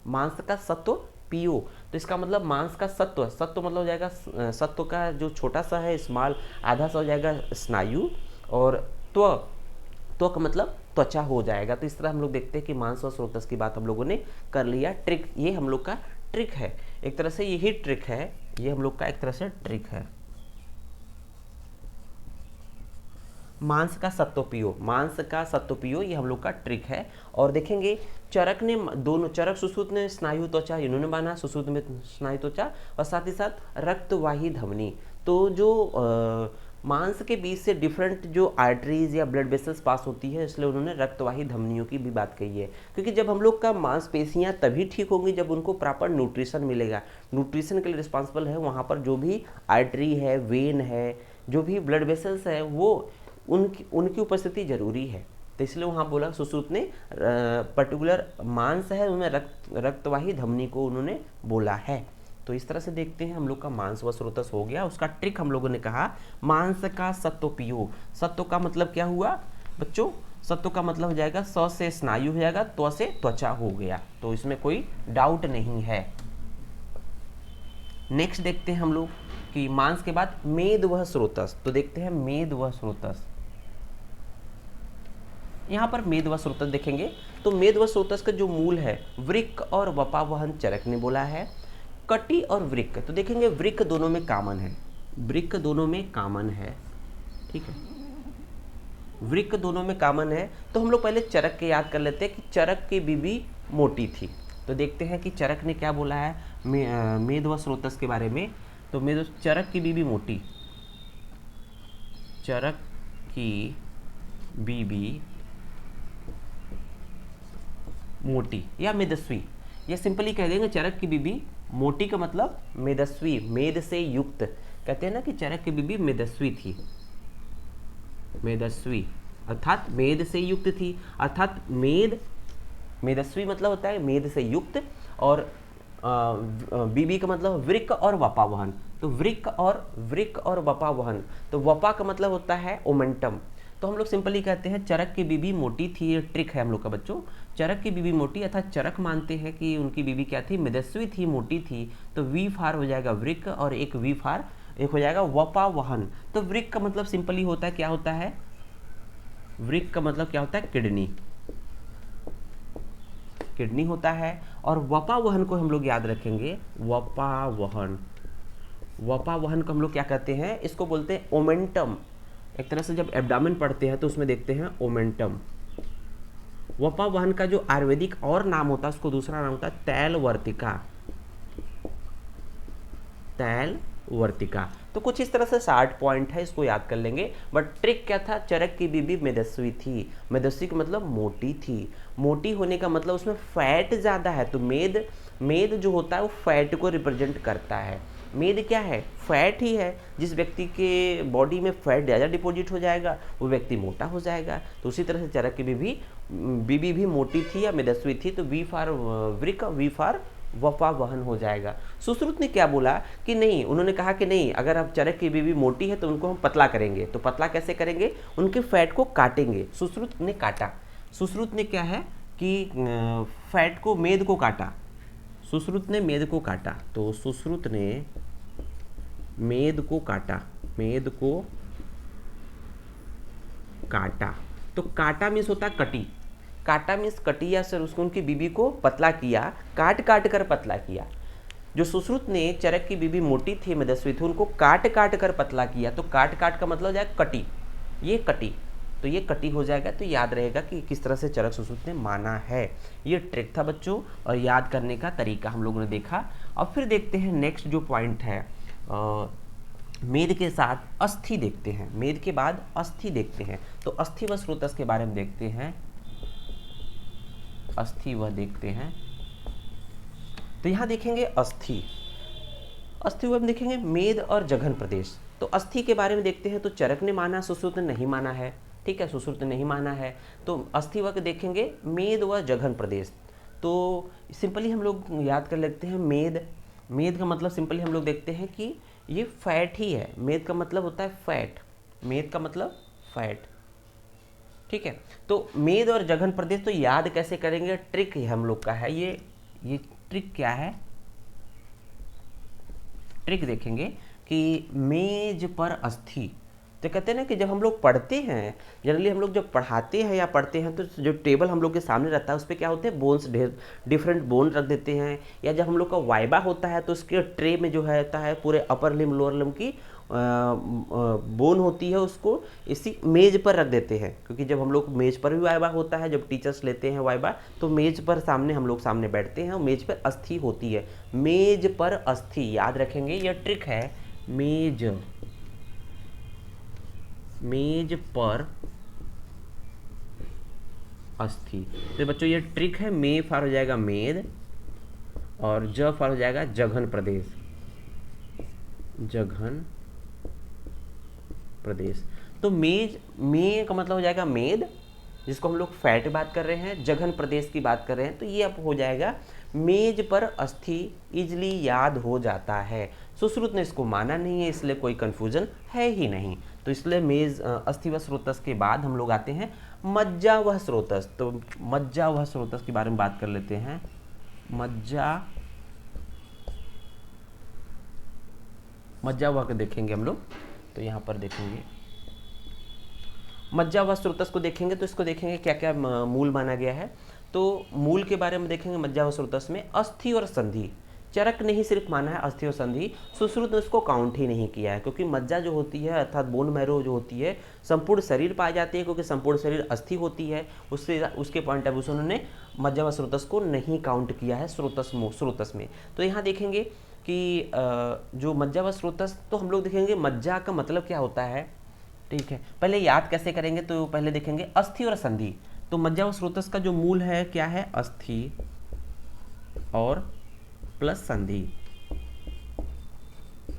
मांस का सत्व पियो। तो इसका मतलब मांस का सत्व, सत्व मतलब हो जाएगा सत्व का जो छोटा सा है स्मॉल, आधा सा हो जाएगा स्नायु, और त्वक मतलब त्वचा हो जाएगा। तो इस तरह हम लोग देखते हैं कि मांस और स्रोतस की बात हम लोगों ने कर लिया। ट्रिक, ये हम लोग का ट्रिक है, एक तरह से यही ट्रिक है, ये हम लोग का एक तरह से ट्रिक है। मांस का सत्व पियो, मांस का सत्व पियो, ये हम लोग का ट्रिक है। और देखेंगे चरक ने दोनों, चरक सुश्रुत ने स्नायु त्वचा इन्होंने माना, सुश्रुत में स्नायु त्वचा, और साथ ही साथ रक्तवाही धमनी। तो जो मांस के बीच से डिफरेंट जो आर्टरीज या ब्लड वेसल्स पास होती है, इसलिए उन्होंने रक्तवाही धमनियों की भी बात कही है। क्योंकि जब हम लोग का मांसपेशियां तभी ठीक होंगी जब उनको प्रॉपर न्यूट्रिशन मिलेगा। न्यूट्रिशन के लिए रिस्पॉन्सिबल है वहाँ पर जो भी आर्टरी है, वेन है, जो भी ब्लड वेसल्स है, वो उनकी उपस्थिति जरूरी है। तो इसलिए वहाँ बोला सुश्रुत ने पर्टिकुलर मांस है उन्हें रक्तवाही धमनी को उन्होंने बोला है। तो इस तरह से देखते हैं हम लोग का मांस व स्रोतस हो गया। उसका ट्रिक हम लोगों ने कहा मांस का सत्व पियो। सत्व का मतलब क्या हुआ बच्चों, सत्व का मतलब हो जाएगा स से स्नायु हो जाएगा, त्व से त्वचा हो गया, तो इसमें कोई डाउट नहीं है। नेक्स्ट देखते हैं हम लोग कि मांस के बाद मेद व स्रोतस। तो देखते हैं मेद व स्रोतस। यहाँ पर मेद व स्रोतस देखेंगे तो मेद व स्रोतस का जो मूल है वृक्क और वपावहन चरक ने बोला है। कटी और वृक्क, तो देखेंगे वृक्क दोनों में कॉमन है, वृक्क दोनों में कॉमन है, ठीक है, वृक्क दोनों में कॉमन है। तो हम लोग पहले चरक के याद कर लेते हैं कि चरक की बीबी मोटी थी। तो देखते हैं कि चरक ने क्या बोला है मेद व स्रोतस के बारे में। तो चरक की बीबी मोटी, चरक की बीबी मोटी या मेदस्वी, ये सिंपली कह देंगे चरक की बीबी मोटी का मतलब मेदस्वी, मेद से युक्त। कहते हैं ना कि चरक की बीबी मेदस्वी थी, मेदस्वी अर्थात मेद से युक्त थी, अर्थात मेदस्वी मतलब होता है मेद से युक्त, और बीबी का मतलब वृक्क और वपावहन। तो वृक्क और वपावहन, तो वपा का मतलब होता है ओमेंटम। तो हम लोग सिंपली कहते हैं चरक की बीबी मोटी थी, ये ट्रिक है हम लोग का बच्चों। चरक की बीबी मोटी अर्थात चरक मानते हैं कि उनकी बीबी क्या थी, मेदस्वी थी, मोटी थी। तो वी फार हो जाएगा वृक्क और एक वी फार एक हो जाएगा वपावहन। तो वृक्क का मतलब सिंपली होता है, क्या होता है, वृक्क का मतलब क्या होता है, किडनी, किडनी होता है। और वपावहन को हम लोग याद रखेंगे, वपावहन, वपावहन को हम लोग क्या कहते हैं, इसको बोलते हैं ओमेंटम। एक तरह से जब एब्डामेन पढ़ते हैं तो उसमें देखते हैं ओमेंटम। वपावहन का जो आयुर्वेदिक और नाम होता है उसको दूसरा नाम होता है तैलवर्तिका, तैलवर्तिका। तो कुछ इस तरह से 60 पॉइंट है, इसको याद कर लेंगे। बट ट्रिक क्या था, चरक की बीबी मेदस्वी थी, मेदस्वी का मतलब मोटी थी, मोटी होने का मतलब उसमें फैट ज़्यादा है। तो मेद जो होता है वो फैट को रिप्रेजेंट करता है। मेद क्या है, फैट ही है। जिस व्यक्ति के बॉडी में फैट ज़्यादा डिपॉजिट हो जाएगा वो व्यक्ति मोटा हो जाएगा। तो उसी तरह से चरक की बीबी भी मोटी थी या मेदस्वी थी, तो वी फार वृक्क, वी फार वपावहन हो जाएगा। सुश्रुत ने क्या बोला कि नहीं, उन्होंने कहा कि नहीं, अगर अब चरक की बीबी मोटी है तो उनको हम पतला करेंगे। तो पतला कैसे करेंगे, उनके फैट को काटेंगे। सुश्रुत ने काटा, सुश्रुत ने क्या है कि फैट को, मेद को काटा, सुश्रुत ने मेद को काटा। तो सुश्रुत ने मेद को काटा, मेद को काटा। तो काटा मीन्स होता है कटी, काटा मीन्स कटी, या सर उसको उनकी बीबी को पतला किया, काट काट कर पतला किया। जो सुश्रुत ने चरक की बीबी मोटी थी, मेदस्वी थी, उनको काट काट कर पतला किया। तो काट काट का मतलब हो जाए कटी, ये कटी, तो ये कटी हो जाएगा, तो याद रहेगा कि किस तरह से चरक सुश्रुत ने माना है। ये ट्रिक था बच्चों, और याद करने का तरीका हम लोगों ने देखा। अब फिर देखते हैं नेक्स्ट जो पॉइंट है, मेद के साथ अस्थि देखते हैं। मेद के बाद अस्थि देखते हैं, तो अस्थि व स्रोतस के बारे में देखते हैं। अस्थि व देखते हैं, तो यहाँ देखेंगे अस्थि, अस्थि व देखेंगे मेद और जघन प्रदेश। तो अस्थि के बारे में देखते हैं, तो चरक ने माना, सुश्रुत ने नहीं माना है। ठीक है, सुश्रुत ने नहीं माना है, तो अस्थि व देखेंगे मेद व जघन प्रदेश। तो सिंपली हम लोग याद कर लेते हैं मेद। मेद का मतलब सिंपली हम लोग देखते हैं कि ये फैट ही है। मेद का मतलब होता है फैट, मेद का मतलब फैट। ठीक है, तो मेद और जघन प्रदेश तो याद कैसे करेंगे, ट्रिक हम लोग का है ये ट्रिक क्या है, ट्रिक देखेंगे कि मेज पर अस्थि। तो कहते हैं ना कि जब हम लोग पढ़ते हैं, जनरली हम लोग जब पढ़ाते हैं या पढ़ते हैं, तो जो टेबल हम लोग के सामने रहता है उस पर क्या होते हैं, बोन्स, डिफरेंट बोन रख देते हैं। या जब हम लोग का वाइबा होता है तो उसके ट्रे में जो है होता है पूरे अपर लिम्ब लोअर लिम्ब की बोन होती है, उसको इसी मेज पर रख देते हैं। क्योंकि जब हम लोग मेज पर भी वाइबा होता है, जब टीचर्स लेते हैं वाइबा, तो मेज पर सामने हम लोग सामने बैठते हैं और मेज पर अस्थि होती है। मेज पर अस्थि याद रखेंगे, यह ट्रिक है। मेज पर अस्थि। तो बच्चों ये ट्रिक है। मे फार हो जाएगा मेद और ज फार हो जाएगा जघन प्रदेश, जघन प्रदेश। तो मेज, मे का मतलब हो जाएगा मेद, जिसको हम लोग फैट बात कर रहे हैं, जघन प्रदेश की बात कर रहे हैं, तो ये अब हो जाएगा मेज पर अस्थि, इजली याद हो जाता है। सुश्रुत ने इसको माना नहीं है, इसलिए कोई कंफ्यूजन है ही नहीं। तो इसलिए मेज अस्थि व स्रोतस के बाद हम लोग आते हैं मज्जा व स्रोतस। तो मज्जा व स्रोतस के बारे में बात कर लेते हैं। मज्जा व देखेंगे हम लोग, तो यहाँ पर देखेंगे मज्जा व स्रोतस को देखेंगे, तो इसको देखेंगे क्या क्या मूल माना गया है। तो मूल के बारे में देखेंगे मज्जा व स्रोतस में अस्थि और संधि। चरक ने ही सिर्फ माना है अस्थि और संधि, सुश्रुत ने उसको काउंट ही नहीं किया है। क्योंकि मज्जा जो होती है अर्थात बोन मैरो जो होती है, संपूर्ण शरीर पाई जाती है, क्योंकि संपूर्ण शरीर अस्थि होती है। उसके पॉइंट ऑफ व्यू से उन्होंने मज्जा व स्रोतस को नहीं काउंट किया है स्रोतस में। तो यहाँ देखेंगे कि जो मज्जा व स्रोतस, तो हम लोग देखेंगे मज्जा का मतलब क्या होता है। ठीक है, पहले याद कैसे करेंगे, तो पहले देखेंगे अस्थि और संधि। तो मज्जा व स्रोतस का जो मूल है क्या है, अस्थि और प्लस संधि।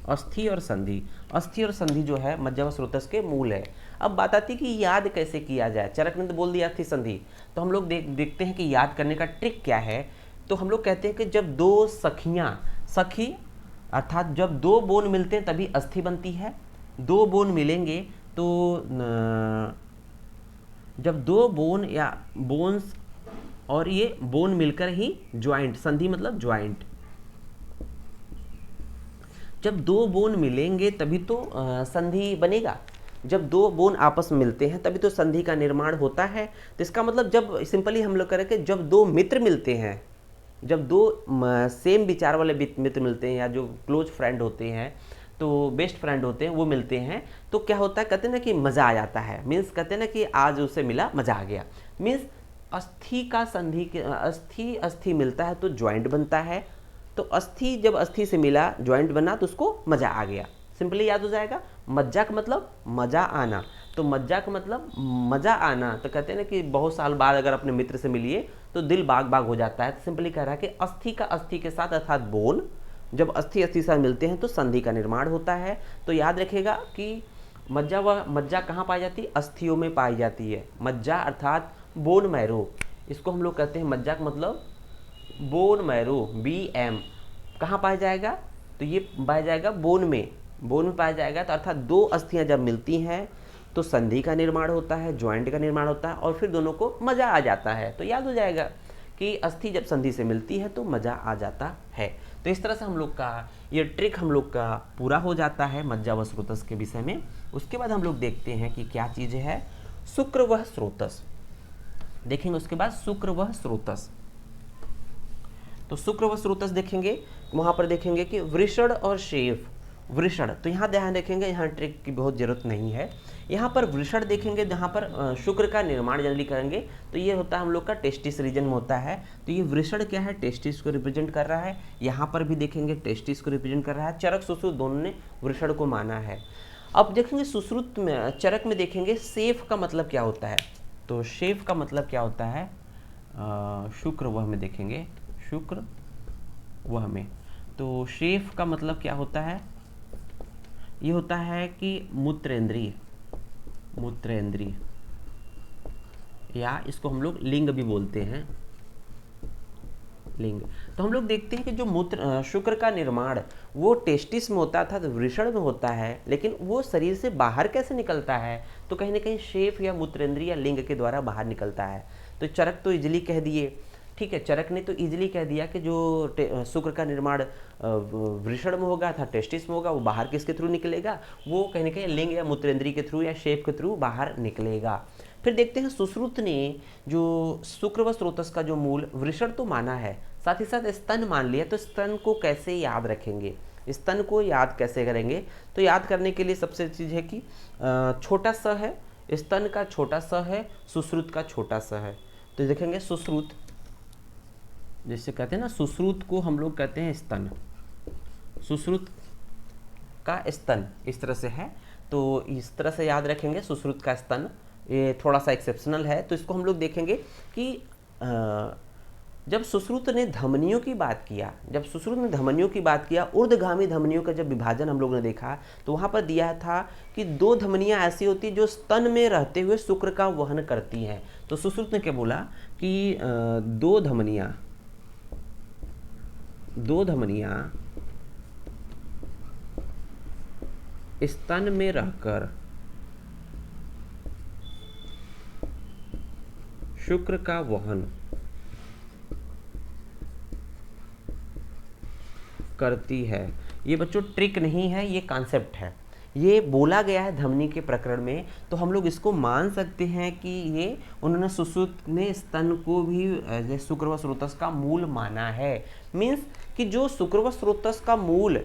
अस्थि और संधि, अस्थि और संधि जो है मज्जा व स्रोतस के मूल है। अब बात आती है कि याद कैसे किया जाए। चरक ने तो बोल दिया अस्थि संधि, तो हम लोग देखते हैं कि याद करने का ट्रिक क्या है। तो हम लोग कहते हैं कि जब दो सखी अर्थात जब दो बोन मिलते हैं तभी अस्थि बनती है। दो बोन मिलेंगे तो जब दो बोन या बोन्स और ये बोन मिलकर ही ज्वाइंट, संधि मतलब ज्वाइंट, जब दो बोन मिलेंगे तभी तो संधि बनेगा। जब दो बोन आपस में मिलते हैं तभी तो संधि का निर्माण होता है। तो इसका मतलब जब सिंपली हम लोग करें कि जब दो मित्र मिलते हैं, जब दो सेम विचार वाले मित्र मिलते हैं, या जो क्लोज फ्रेंड होते हैं, तो बेस्ट फ्रेंड होते हैं, वो मिलते हैं, तो क्या होता है, कहते हैं ना कि मज़ा आ जाता है। मीन्स कहते हैं ना कि आज उससे मिला मज़ा आ गया। मीन्स अस्थि का संधि के अस्थि मिलता है तो ज्वाइंट बनता है। तो अस्थि जब अस्थि से मिला, ज्वाइंट बना, तो उसको मज़ा आ गया। सिंपली याद हो जाएगा। मज्जा का मतलब मज़ा आना, तो मज्जा का मतलब मज़ा आना। तो कहते हैं ना कि बहुत साल बाद अगर अपने मित्र से मिलिए तो दिल बाग बाग हो जाता है। तो सिंपली कह रहा है कि अस्थि का अस्थि के साथ अर्थात बोन, जब अस्थि अस्थि साथ मिलते हैं तो संधि का निर्माण होता है। तो याद रखेगा कि मज्जा कहाँ पाई जाती है, अस्थियों में पाई जाती है। मज्जा अर्थात बोन मैरो, इसको हम लोग कहते हैं मज्जा का मतलब बोन मैरो, BM कहाँ पाया जाएगा, तो ये पाया जाएगा बोन में पाया जाएगा। तो अर्थात दो अस्थियां जब मिलती हैं तो संधि का निर्माण होता है, ज्वाइंट का निर्माण होता है, और फिर दोनों को मज़ा आ जाता है। तो याद हो जाएगा कि अस्थि जब संधि से मिलती है तो मज़ा आ जाता है। तो इस तरह से हम लोग का ये ट्रिक हम लोग का पूरा हो जाता है मज्जा व स्रोतस के विषय में। उसके बाद हम लोग देखते हैं कि क्या चीज़ है, शुक्र व स्रोतस देखेंगे। उसके बाद शुक्र व स्रोतस, तो शुक्र व स्रोतस देखेंगे। वहाँ पर देखेंगे कि वृषण और शेफ, वृषण, तो यहाँ ध्यान रखेंगे, यहाँ ट्रिक की बहुत ज़रूरत नहीं है। यहाँ पर वृषण देखेंगे जहाँ पर शुक्र का निर्माण जनरली करेंगे, तो ये होता है हम लोग का टेस्टिस रीजन में होता है। तो ये वृषण क्या है, टेस्टिस को रिप्रेजेंट कर रहा है। यहाँ पर भी देखेंगे टेस्टिस को रिप्रेजेंट कर रहा है। चरक सुश्रुत दोनों ने वृषण को माना है। अब देखेंगे सुश्रुत में, चरक में देखेंगे सेफ का मतलब क्या होता है। तो शेफ का मतलब क्या होता है, शुक्र वह में देखेंगे, शुक्र वह में। तो शेफ का मतलब क्या होता है, ये होता है कि मूत्रेंद्रिय, मूत्रेंद्रिय, या इसको हम लोग लिंग भी बोलते हैं, लिंग। तो हम लोग देखते हैं कि जो मूत्र शुक्र का निर्माण वो टेस्टिस में होता था, तो वृषण में होता है, लेकिन वो शरीर से बाहर कैसे निकलता है, तो कहीं ना कहीं शेफ या मूत्रेंद्रिय या लिंग के द्वारा बाहर निकलता है। तो चरक तो इजिली कह दिए, ठीक है, चरक ने तो इजीली कह दिया कि जो शुक्र का निर्माण वृषण में होगा था, टेस्टिस में होगा, वो बाहर किसके थ्रू निकलेगा, वो कहीं ना कहीं लिंग या मूत्रेंद्रिय के थ्रू या शेफ के थ्रू बाहर निकलेगा। फिर देखते हैं सुश्रुत ने जो शुक्र व स्रोतस का जो मूल वृषण तो माना है, साथ ही साथ स्तन मान लिया। तो स्तन को कैसे याद रखेंगे, स्तन को याद कैसे करेंगे, तो याद करने के लिए सबसे चीज़ है कि छोटा स है, स्तन का छोटा स है, सुश्रुत का छोटा स है। तो देखेंगे सुश्रुत, जैसे कहते हैं ना, सुश्रुत को हम लोग कहते हैं स्तन, सुश्रुत का स्तन इस तरह से है। तो इस तरह से याद रखेंगे सुश्रुत का स्तन, ये थोड़ा सा एक्सेप्शनल है। तो इसको हम लोग देखेंगे कि जब सुश्रुत ने धमनियों की बात किया, जब सुश्रुत ने धमनियों की बात किया, ऊर्ध्वगामी धमनियों का जब विभाजन हम लोगों ने देखा, तो वहाँ पर दिया था कि दो धमनियाँ ऐसी होती जो स्तन में रहते हुए शुक्र का वहन करती हैं। तो सुश्रुत ने क्या बोला कि दो धमनियाँ स्तन में रहकर शुक्र का वहन करती है। ये बच्चों ट्रिक नहीं है, ये कॉन्सेप्ट है, ये बोला गया है धमनी के प्रकरण में। तो हम लोग इसको मान सकते हैं कि ये उन्होंने सुश्रुत ने स्तन को भी शुक्र व स्रोतस का मूल माना है। मीन्स कि जो शुक्र व स्रोतस का मूल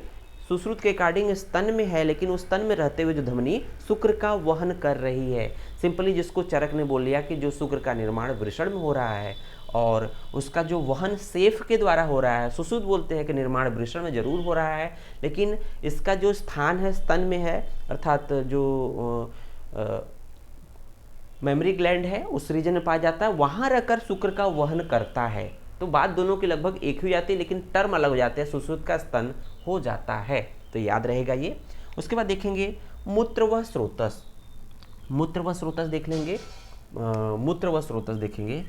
सुश्रुत के अकॉर्डिंग स्तन में है, लेकिन उस स्तन में रहते हुए जो धमनी शुक्र का वहन कर रही है। सिंपली जिसको चरक ने बोल लिया कि जो शुक्र का निर्माण वृषण में हो रहा है और उसका जो वहन सेफ के द्वारा हो रहा है। सुश्रुत बोलते हैं कि निर्माण वृषण में जरूर हो रहा है, लेकिन इसका जो स्थान है स्तन में है, अर्थात जो मेमोरी ग्लैंड है उस रीजन में पाया जाता है, वहाँ रहकर शुक्र का वहन करता है। तो बात दोनों की लगभग एक ही हो जाती है, लेकिन टर्म अलग हो जाते हैं, सुश्रुत का स्तन हो जाता है। तो याद रहेगा ये। उसके बाद देखेंगे मूत्र व स्रोतस, मूत्र व स्रोतस देख लेंगे, मूत्र व स्रोतस देखेंगे,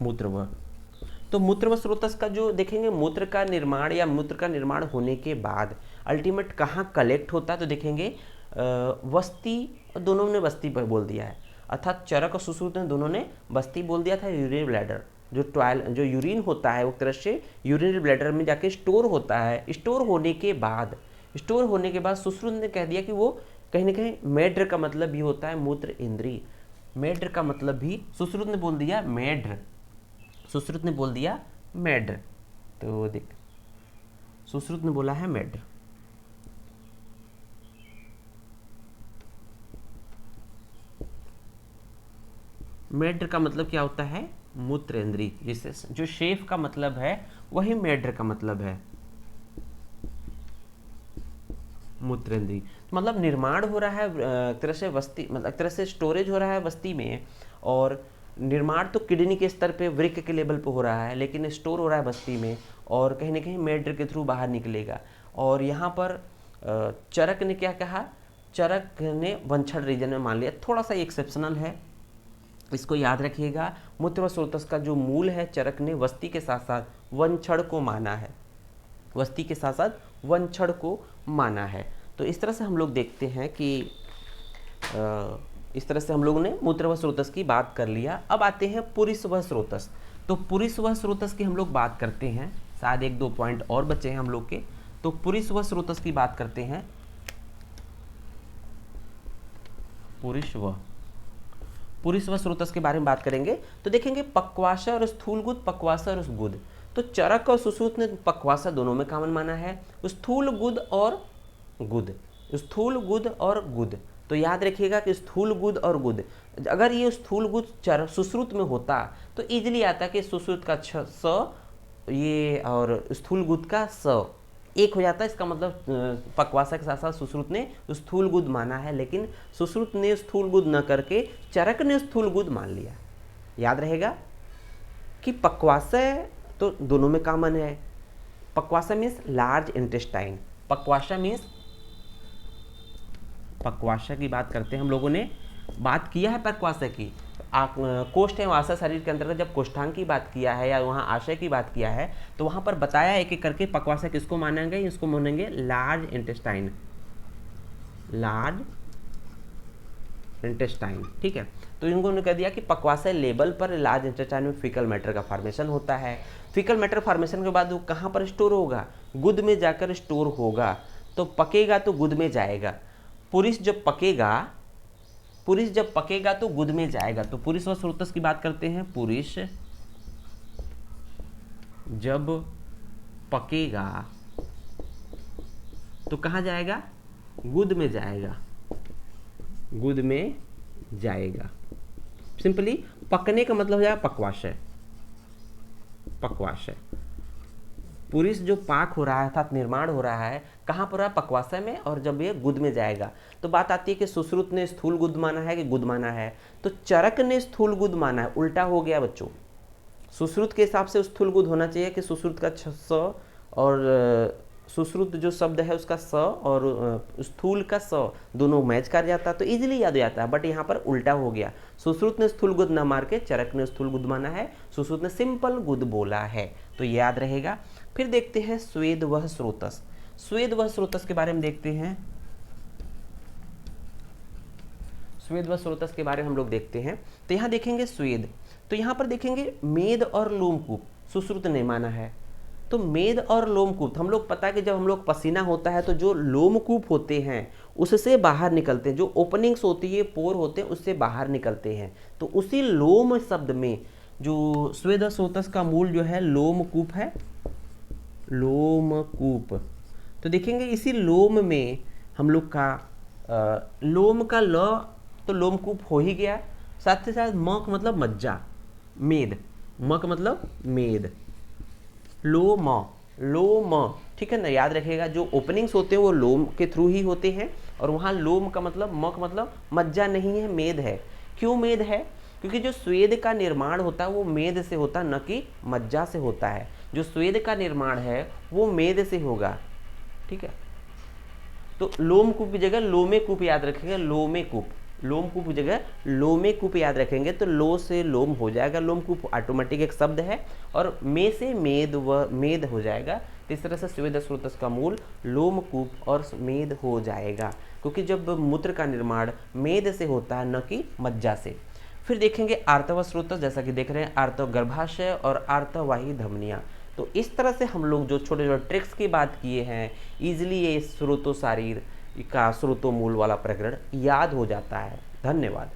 मूत्र व, तो मूत्र व स्रोतस का जो देखेंगे, मूत्र का निर्माण या मूत्र का निर्माण होने के बाद अल्टीमेट कहाँ कलेक्ट होता है, तो देखेंगे वस्ती, दोनों ने वस्ती पर बोल दिया है, अर्थात चरक और सुश्रुत ने दोनों ने वस्ती बोल दिया था। यूरिन ब्लैडर, जो यूरिन होता है वो तरह से यूरिनरी ब्लैडर में जाके स्टोर होता है। स्टोर होने के बाद सुश्रुत ने कह दिया कि वो कहीं ना कहीं मेड्र का मतलब भी होता है मूत्र इंद्री, मेड्र का मतलब भी सुश्रुत ने बोल दिया मेड्र, सुश्रुत ने बोल दिया मेड्र। तो देख, सुश्रुत ने बोला है मेड्र। मेड्र का मतलब क्या होता है, मूत्रेंद्री, जिसे जो शेफ का मतलब है वही मेड्र का मतलब है, मूत्रेंद्री। तो मतलब निर्माण हो रहा है एक तरह से वस्ती, मतलब एक तरह से स्टोरेज हो रहा है वस्ती में, और निर्माण तो किडनी के स्तर पे वृक्क के लेवल पे हो रहा है, लेकिन स्टोर हो रहा है बस्ती में और कहीं ना कहीं मेड्र के थ्रू बाहर निकलेगा। और यहाँ पर चरक ने क्या कहा, चरक ने वंशज रीजन में मान लिया, थोड़ा सा एक्सेप्शनल है, इसको याद रखिएगा। मूत्र व स्रोतस का जो मूल है, चरक ने वस्ती के साथ साथ वंशज को माना है, वस्ती के साथ साथ वंशज को माना है। तो इस तरह से हम लोग देखते हैं कि इस तरह से हम लोगों ने मूत्र व स्रोतस की बात कर लिया। अब आते हैं पुरुष व स्रोतस। तो पुरुष व स्रोतस की हम लोग बात करते हैं, शायद एक दो पॉइंट और बचे हैं हम लोग के। तो पुरुष व स्रोतस की बात करते हैं, पुरुष व स्रोतस के बारे में बात करेंगे। तो देखेंगे पक्वाशय और स्थूलगुद, पक्वाशय और गुद। तो चरक और सुश्रुत ने पक्वासा दोनों में कॉमन माना है, स्थूल गुद और गुद, स्थूल गुद और गुद। तो याद रखिएगा कि स्थूल गुद और गुद, अगर ये स्थूल गुद सुश्रुत में होता तो इजीली आता कि सुश्रुत का स ये और स्थूल गुद का स एक हो जाता है। इसका मतलब पक्वासा के साथ साथ सुश्रुत ने स्थूल गुद माना है, लेकिन सुश्रुत ने स्थूल गुद न करके चरक ने स्थूल गुद मान लिया। याद रहेगा कि पक्वासा तो दोनों में कॉमन है। पक्वासा मीन्स लार्ज इंटेस्टाइन, पक्वासा मीन्स, पक्वासा की बात करते हैं, हम लोगों ने बात किया है पक्वासा की। कोष्ठ एवं आशय शरीर के अंतर्गत जब कोष्ठांग की बात किया है या वहाँ आशय की बात किया है तो वहाँ पर बताया एक एक करके पक्वासा किसको मानेंगे, इसको मानेंगे लार्ज इंटेस्टाइन, लार्ज इंटेस्टाइन। ठीक है, तो इन्होंने कह दिया कि पक्वासा लेवल पर लार्ज इंटेस्टाइन में फीकल मैटर का फॉर्मेशन होता है। फीकल मैटर फॉर्मेशन के बाद वो कहाँ पर स्टोर होगा, गुद में जाकर स्टोर होगा। तो पकेगा तो गुद में जाएगा, पुरुष जब पकेगा, पुरुष जब पकेगा तो गुद में जाएगा। तो पुरुष व स्रोतस की बात करते हैं, पुरुष जब पकेगा तो कहाँ जाएगा, गुद में जाएगा, गुद में जाएगा। सिंपली पकने का मतलब हो जाएगा पक्वाशय, पक्वाशय। पुरुष जो पाक हो रहा है अर्थात निर्माण हो रहा है कहाँ पर है, पक्वाशय में, और जब ये गुद में जाएगा तो बात आती है कि सुश्रुत ने स्थूल गुद माना है कि गुद माना है, तो चरक ने स्थूल गुद माना है। उल्टा हो गया बच्चों, सुश्रुत के हिसाब से स्थूल गुद होना चाहिए कि सुश्रुत का स और सुश्रुत जो शब्द है उसका स और स्थूल का स दोनों मैच कर जाता तो इजीली याद हो जाता है, बट यहाँ पर उल्टा हो गया। सुश्रुत ने स्थूल गुद न मार के चरक ने स्थूल गुद माना है, सुश्रुत ने सिंपल गुद बोला है, तो याद रहेगा। फिर देखते हैं स्वेद व स्रोतस। स्वेद व स्रोतस के बारे में देखते हैं, स्वेद व स्रोतस के बारे में हम लोग देखते हैं। तो यहाँ देखेंगे स्वेद, तो यहाँ पर देखेंगे मेद और लोमकूप सुश्रुत ने माना है। तो मेद और लोमकूप, हम लोग पता है कि जब हम लोग पसीना होता है तो जो लोमकूप होते हैं उससे बाहर निकलते हैं, जो ओपनिंग्स होती है, पोर होते हैं, उससे बाहर निकलते हैं। तो उसी लोम शब्द में जो स्वेद और स्रोतस का मूल जो है लोमकूप है, लोमकूप। तो देखेंगे इसी लोम में हम लोग का लोम का ल तो लोमकूप हो ही गया, साथ ही साथ म का मतलब मज्जा, मेद, म का मतलब मेद, लोम, लोम। ठीक है ना, याद रखिएगा जो ओपनिंग्स होते हैं वो लोम के थ्रू ही होते हैं, और वहाँ लोम का मतलब, म का मतलब मज्जा नहीं है, मेद है। क्यों मेद है, क्योंकि जो स्वेद का निर्माण होता है वो मेद से होता है, न कि मज्जा से होता है। जो स्वेद का निर्माण है वो मेद से होगा। ठीक है, तो लोमकूप की जगह लोमे कूप याद रखेंगे, लोमे कूप, लोमकूप की जगह लोमे कूप याद रखेंगे तो लो से लोम हो जाएगा, लोमकूप ऑटोमेटिक एक शब्द है, और मे से मेद व मेद हो जाएगा। तो इस तरह से स्वेद स्रोतस का मूल लोमकूप और मेद हो जाएगा, क्योंकि जब मूत्र का निर्माण मेद से होता है न कि मज्जा से। फिर देखेंगे आर्तव स्रोतस, जैसा कि देख रहे हैं आर्तव गर्भाशय और आर्तवाही धमनियाँ। तो इस तरह से हम लोग जो छोटे छोटे ट्रिक्स की बात किए हैं, इजीली ये स्रोतो शारीर का स्रोतो मूल वाला प्रकरण याद हो जाता है। धन्यवाद।